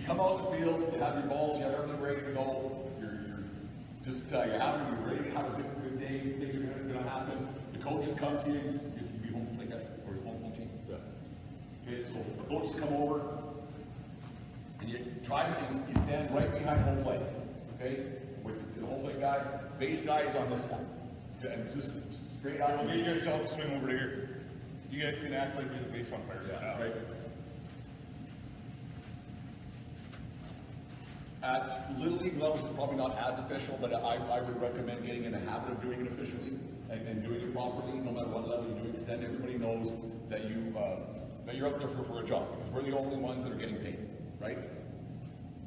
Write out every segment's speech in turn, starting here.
come out in the field, you have your balls, you have everything ready to go, you're ready to have a good day, things are gonna happen. The coaches come to you, you be home like that, or your home team. Yeah. Okay, so the coaches come over, and you stand right behind home plate, okay? With the home plate guy, base guy is on this side. And just straight out. Okay, you guys tell them to swing over to here. You guys can act like you're the base umpire. Yeah, right. At Little League levels, it's probably not as official, but I would recommend getting in the habit of doing it officially and doing it properly, no matter what level you do it, because then everybody knows that you're up there for a job, because we're the only ones that are getting paid, right?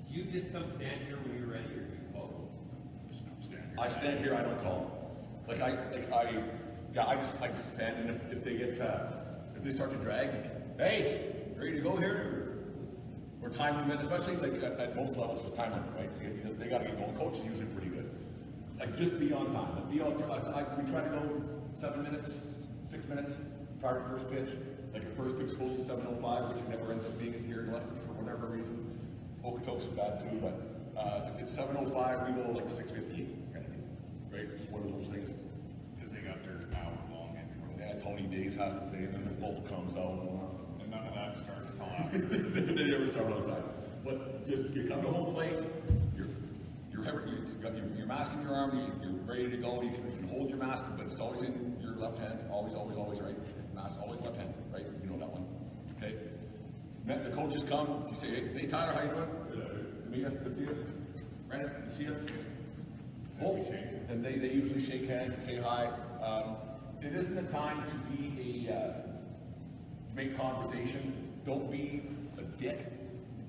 Do you just come stand here when you're ready, or do you call? Just come stand here. I stand here, I don't call. I just stand, and if they start to drag, hey, ready to go here? Or time limit, especially at most levels, there's time limit, right? So they got to get going. Coach is usually pretty good. Just be on time. Be out there. We try to go 7 minutes, 6 minutes prior to first pitch. Like the first pitch goes to 7:05, which never ends up being here unless for whatever reason. Okotoks is bad too, but if it's 7:05, we go like 6:15, kind of thing, right? It's one of those things. Because they got their hour-long intro. Yeah, Tony Days has to say, and then the bolt comes out. And none of that starts till after. They never start on time. But just you come to home plate, you've got your mask in your arm, you're ready to go. You can hold your mask, but it's always in your left hand. Always, right? Mask always left hand, right? You know that one. Okay. Then the coaches come. You say, hey Tyler, how you doing? Good. Mia, good to see you. Brandon, good to see you. Oh, and they usually shake hands and say hi. It isn't the time to be make conversation. Don't be a dick.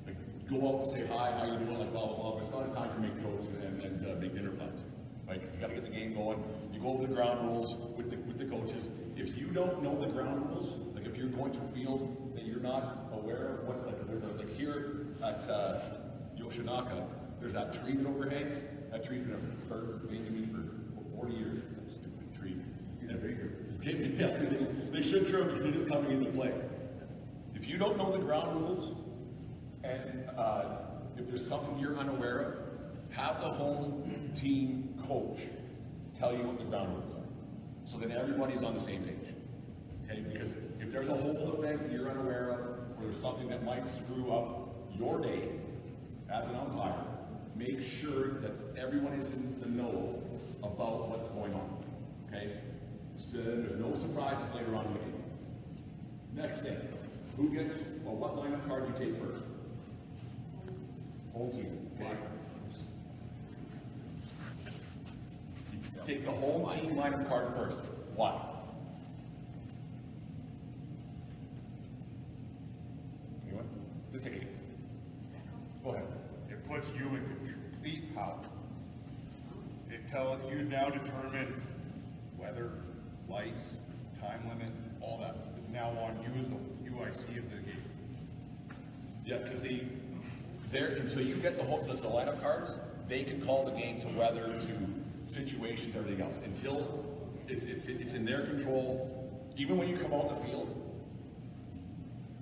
Like, go out and say hi, how you doing, like blah blah blah. But it's not a time to make jokes and make dinner plans. Right? You got to get the game going. You go over the ground rules with the coaches. If you don't know the ground rules, like if you're going to a field that you're not aware of what's like here at Yoshinaka, there's that tree that overhangs. That tree's been a bird waiting me for 40 years. That stupid tree. They should trim because it is coming into play. If you don't know the ground rules, and if there's something you're unaware of, have the home team coach tell you what the ground rules are, so that everybody's on the same page. Okay? Because if there's a whole offense that you're unaware of, or there's something that might screw up your day as an umpire, make sure that everyone is in the know about what's going on. Okay? So there's no surprises later on in the game. Next thing, what lineup card do you take first? Home team. Okay? Take the home team lineup card first. Why? Anyone? Just take a guess. Go ahead. It puts you in complete power. It tells you now determine weather, lights, time limit, all that is now on you as the UIC of the game. Yeah, because until you get the lineup cards, they can call the game to weather, to situations, everything else. Until it's in their control. Even when you come on the field,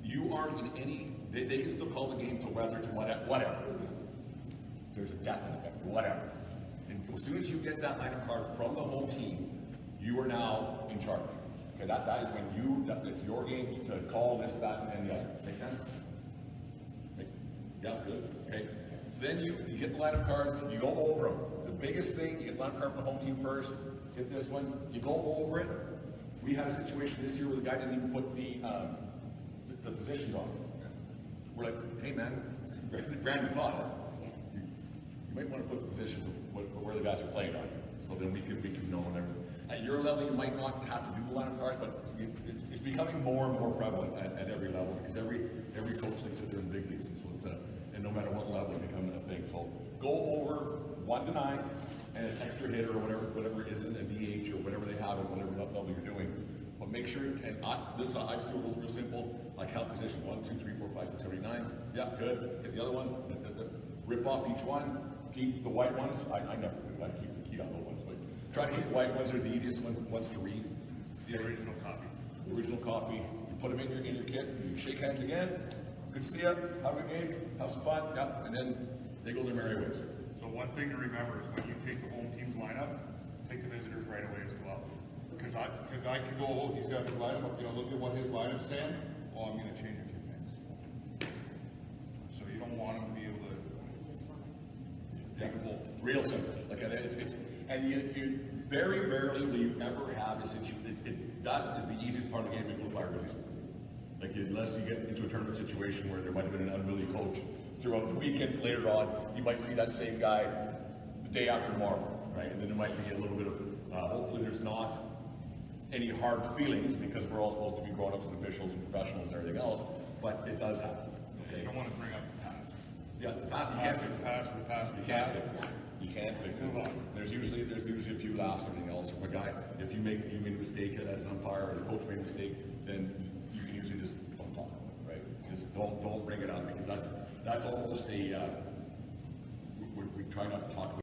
you aren't in any. They can still call the game to weather, to whatever. There's a death in effect, or whatever. And as soon as you get that lineup card from the home team, you are now in charge. Okay, that is when it's your game to call this, that, and the other. Make sense? Yeah, good. Okay. So then you get the lineup cards, you go over them. The biggest thing, you get lineup card from the home team first, get this one, you go over it. We had a situation this year where the guy didn't even put the positions on. We're like, hey man, Brandon caught it. You might want to put the positions of where the guys are playing on. So then we can know whenever. At your level, you might not have to do the lineup cards, but it's becoming more and more prevalent at every level, because every coach thinks that they're in big leagues, and so it's and no matter what level, it becomes a thing. So go over 1 to 9 and an extra hitter or whatever it is, in a DH or whatever they have at whatever level you're doing. But make sure, and I just do it real simple. I count position 1, 2, 3, 4, 5, 6, 7, 8, 9. Yeah, good. Get the other one. Rip off each one. Keep the white ones. I never do. I keep the key on the ones, but try to keep the white ones. Are the easiest ones to read. The original copy. The original copy. You put them in your kit. You shake hands again. good to see you, have a good game, have some fun, yeah, and then they go their merry ways. So one thing to remember is when you take the home team's lineup, take the visitors right away as well. Cause I could go, oh, he's got his lineup, you know, look at what his lineup's saying, oh, I'm gonna change a few things. So you don't want them to be able to take a both. Real simple, like, and and you very rarely will you ever have a situation, that is the easiest part of the game, it goes by really smooth. Like, unless you get into a tournament situation where there might have been an unruly coach throughout the weekend, later on, you might see that same guy the day after tomorrow, right? And then there might be a little bit of, hopefully there's not any hard feelings, because we're all supposed to be grown-ups and officials and professionals and everything else, but it does happen. You don't wanna bring up the past. Yeah, the past, you can't fix it. The past. You can't fix it. You can't fix it. Move on. There's usually a few laughs and everything else. If a guy, if you made a mistake as an umpire, or the coach made a mistake, then you can usually just don't talk about it, right? Just don't bring it up, because that's almost a, we try not to talk about